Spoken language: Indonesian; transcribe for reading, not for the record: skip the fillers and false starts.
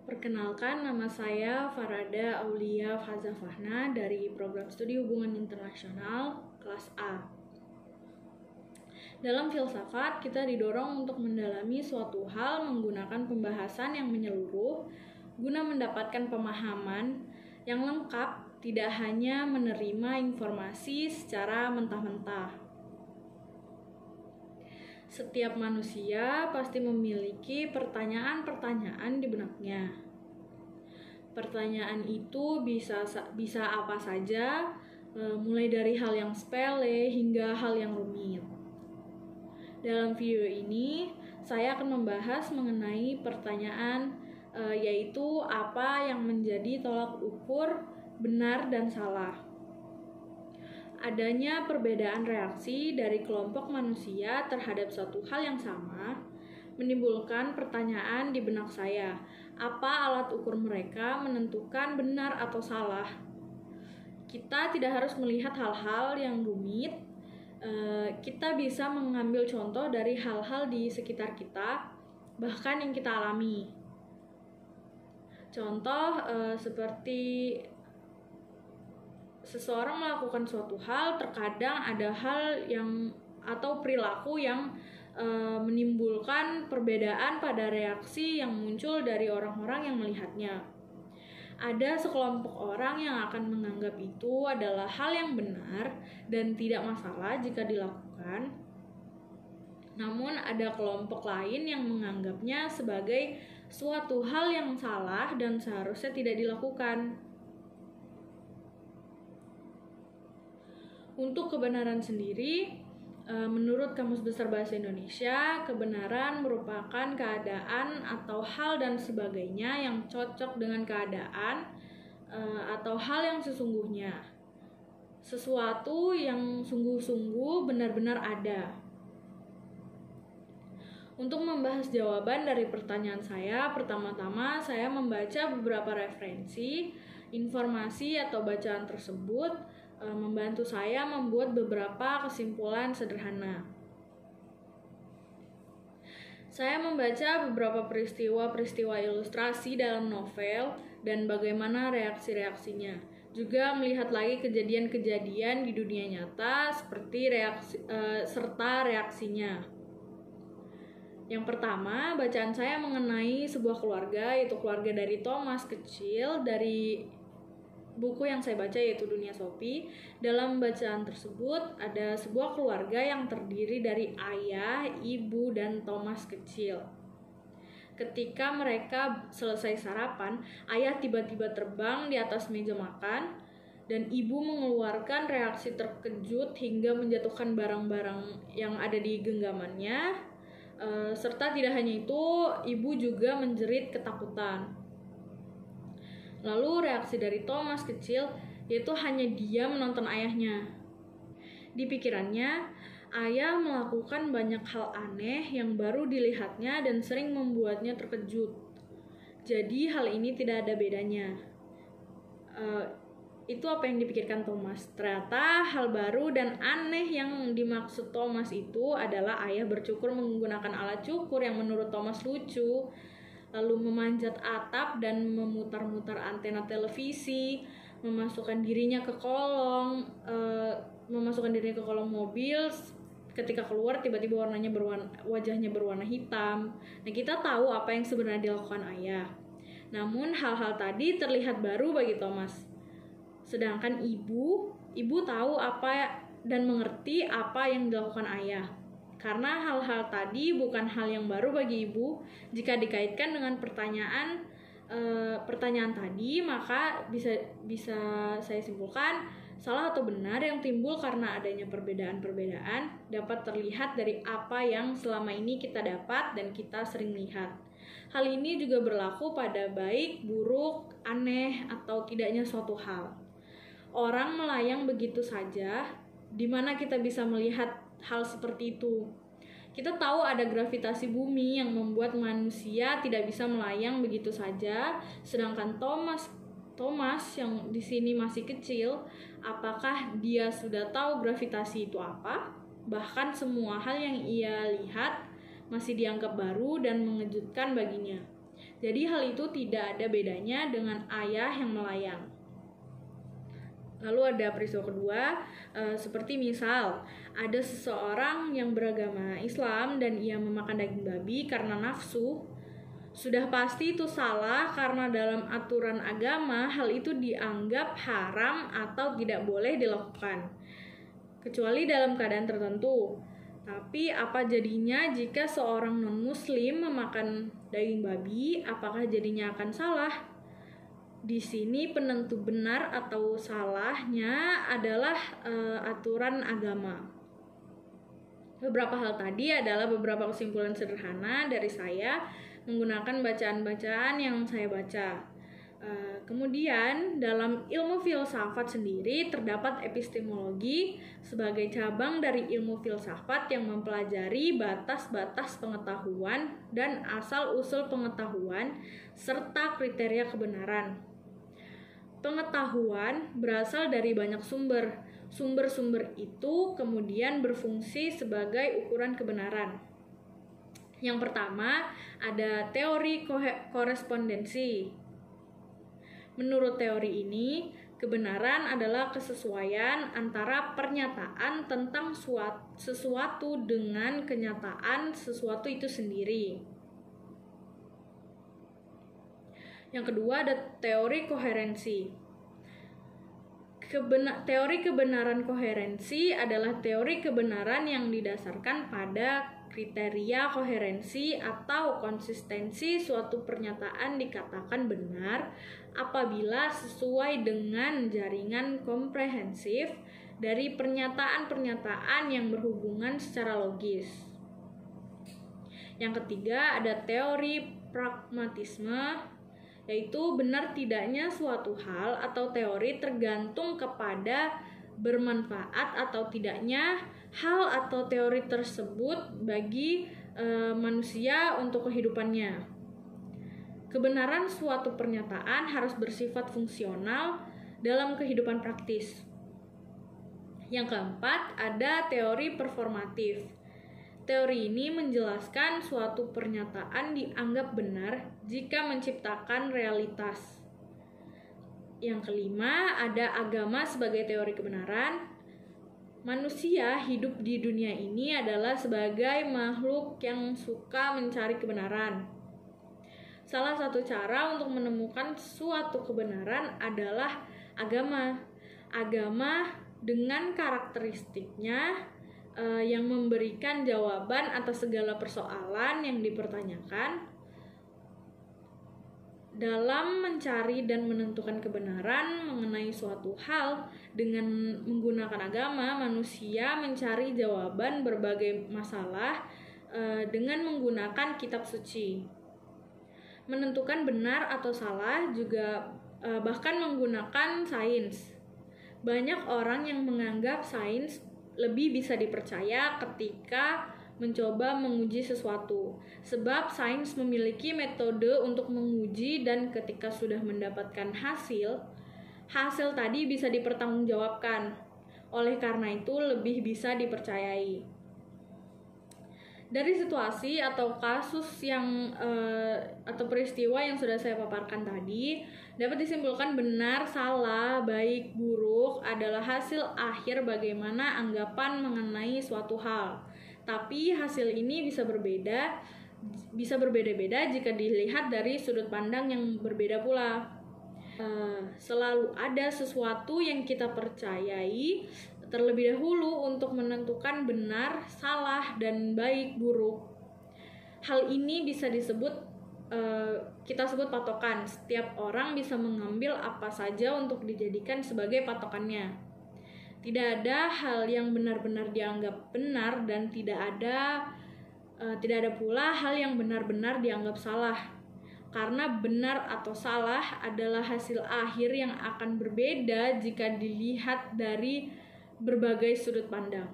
Perkenalkan, nama saya Farada Aulia Fazafahna dari Program Studi Hubungan Internasional kelas A. Dalam filsafat, kita didorong untuk mendalami suatu hal menggunakan pembahasan yang menyeluruh guna mendapatkan pemahaman yang lengkap, tidak hanya menerima informasi secara mentah-mentah. Setiap manusia pasti memiliki pertanyaan-pertanyaan di benaknya. Pertanyaan itu bisa apa saja, mulai dari hal yang sepele hingga hal yang rumit. Dalam video ini, saya akan membahas mengenai pertanyaan, yaitu apa yang menjadi tolak ukur benar dan salah. Adanya perbedaan reaksi dari kelompok manusia terhadap suatu hal yang sama menimbulkan pertanyaan di benak saya. Apa alat ukur mereka menentukan benar atau salah? Kita tidak harus melihat hal-hal yang rumit. Kita bisa mengambil contoh dari hal-hal di sekitar kita, bahkan yang kita alami. Contoh seperti seseorang melakukan suatu hal, terkadang ada hal yang atau perilaku yang menimbulkan perbedaan pada reaksi yang muncul dari orang-orang yang melihatnya. Ada sekelompok orang yang akan menganggap itu adalah hal yang benar dan tidak masalah jika dilakukan. Namun ada kelompok lain yang menganggapnya sebagai suatu hal yang salah dan seharusnya tidak dilakukan. Untuk kebenaran sendiri, menurut Kamus Besar Bahasa Indonesia, kebenaran merupakan keadaan atau hal dan sebagainya yang cocok dengan keadaan atau hal yang sesungguhnya. Sesuatu yang sungguh-sungguh benar-benar ada. Untuk membahas jawaban dari pertanyaan saya, pertama-tama saya membaca beberapa referensi, informasi atau bacaan tersebut membantu saya membuat beberapa kesimpulan sederhana. Saya membaca beberapa peristiwa-peristiwa ilustrasi dalam novel dan bagaimana reaksi-reaksinya. Juga melihat lagi kejadian-kejadian di dunia nyata seperti serta reaksinya. Yang pertama, bacaan saya mengenai sebuah keluarga, yaitu keluarga dari Thomas kecil, dari buku yang saya baca yaitu Dunia Sophie. Dalam bacaan tersebut ada sebuah keluarga yang terdiri dari ayah, ibu, dan Thomas kecil. Ketika mereka selesai sarapan, ayah tiba-tiba terbang di atas meja makan dan ibu mengeluarkan reaksi terkejut hingga menjatuhkan barang-barang yang ada di genggamannya. Serta tidak hanya itu, ibu juga menjerit ketakutan. Lalu reaksi dari Thomas kecil yaitu hanya diam menonton ayahnya. Di pikirannya, ayah melakukan banyak hal aneh yang baru dilihatnya dan sering membuatnya terkejut. Jadi hal ini tidak ada bedanya. Itu apa yang dipikirkan Thomas. Ternyata hal baru dan aneh yang dimaksud Thomas itu adalah ayah bercukur menggunakan alat cukur yang menurut Thomas lucu, lalu memanjat atap dan memutar-mutar antena televisi, memasukkan dirinya ke kolong mobil. Ketika keluar tiba-tiba wajahnya berwarna hitam. Nah, kita tahu apa yang sebenarnya dilakukan ayah. Namun hal-hal tadi terlihat baru bagi Thomas. Sedangkan ibu tahu apa dan mengerti apa yang dilakukan ayah. Karena hal-hal tadi bukan hal yang baru bagi ibu. Jika dikaitkan dengan pertanyaan tadi, maka bisa saya simpulkan salah atau benar yang timbul karena adanya perbedaan-perbedaan dapat terlihat dari apa yang selama ini kita dapat dan kita sering lihat. Hal ini juga berlaku pada baik, buruk, aneh, atau tidaknya suatu hal. Orang melayang begitu saja, di mana kita bisa melihat hal seperti itu. Kita tahu ada gravitasi bumi yang membuat manusia tidak bisa melayang begitu saja, sedangkan Thomas yang di sini masih kecil, apakah dia sudah tahu gravitasi itu apa? Bahkan semua hal yang ia lihat masih dianggap baru dan mengejutkan baginya. Jadi hal itu tidak ada bedanya dengan ayah yang melayang. Lalu ada peristiwa kedua, seperti misal ada seseorang yang beragama Islam dan ia memakan daging babi karena nafsu. Sudah pasti itu salah karena dalam aturan agama hal itu dianggap haram atau tidak boleh dilakukan, kecuali dalam keadaan tertentu. Tapi apa jadinya jika seorang non-muslim memakan daging babi? Apakah jadinya akan salah? Di sini penentu benar atau salahnya adalah aturan agama. Beberapa hal tadi adalah beberapa kesimpulan sederhana dari saya menggunakan bacaan-bacaan yang saya baca. Kemudian dalam ilmu filsafat sendiri terdapat epistemologi sebagai cabang dari ilmu filsafat yang mempelajari batas-batas pengetahuan dan asal-usul pengetahuan serta kriteria kebenaran. Pengetahuan berasal dari banyak sumber. Sumber-sumber itu kemudian berfungsi sebagai ukuran kebenaran. Yang pertama, ada teori korespondensi. Menurut teori ini, kebenaran adalah kesesuaian antara pernyataan tentang sesuatu dengan kenyataan sesuatu itu sendiri. Yang kedua ada teori koherensi. Teori kebenaran koherensi adalah teori kebenaran yang didasarkan pada kriteria koherensi atau konsistensi suatu pernyataan dikatakan benar apabila sesuai dengan jaringan komprehensif dari pernyataan-pernyataan yang berhubungan secara logis. Yang ketiga ada teori pragmatisme, yaitu benar tidaknya suatu hal atau teori tergantung kepada bermanfaat atau tidaknya hal atau teori tersebut bagi manusia untuk kehidupannya. Kebenaran suatu pernyataan harus bersifat fungsional dalam kehidupan praktis. Yang keempat, ada teori performatif. Teori ini menjelaskan suatu pernyataan dianggap benar jika menciptakan realitas. Yang kelima, ada agama sebagai teori kebenaran. Manusia hidup di dunia ini adalah sebagai makhluk yang suka mencari kebenaran. Salah satu cara untuk menemukan suatu kebenaran adalah agama. Agama dengan karakteristiknya yang memberikan jawaban atas segala persoalan yang dipertanyakan. Dalam mencari dan menentukan kebenaran mengenai suatu hal dengan menggunakan agama, manusia mencari jawaban berbagai masalah dengan menggunakan kitab suci. Menentukan benar atau salah juga bahkan menggunakan sains. Banyak orang yang menganggap sains lebih bisa dipercaya ketika mencoba menguji sesuatu, sebab sains memiliki metode untuk menguji dan ketika sudah mendapatkan hasil tadi bisa dipertanggungjawabkan. Oleh karena itu lebih bisa dipercayai. Dari situasi atau kasus yang atau peristiwa yang sudah saya paparkan tadi, dapat disimpulkan benar, salah, baik, buruk adalah hasil akhir bagaimana anggapan mengenai suatu hal. Tapi hasil ini bisa berbeda-beda jika dilihat dari sudut pandang yang berbeda pula. Selalu ada sesuatu yang kita percayai terlebih dahulu untuk menentukan benar, salah, dan baik, buruk. Hal ini bisa kita sebut patokan. Setiap orang bisa mengambil apa saja untuk dijadikan sebagai patokannya. Tidak ada hal yang benar-benar dianggap benar dan tidak ada pula hal yang benar-benar dianggap salah. Karena benar atau salah adalah hasil akhir yang akan berbeda jika dilihat dari berbagai sudut pandang.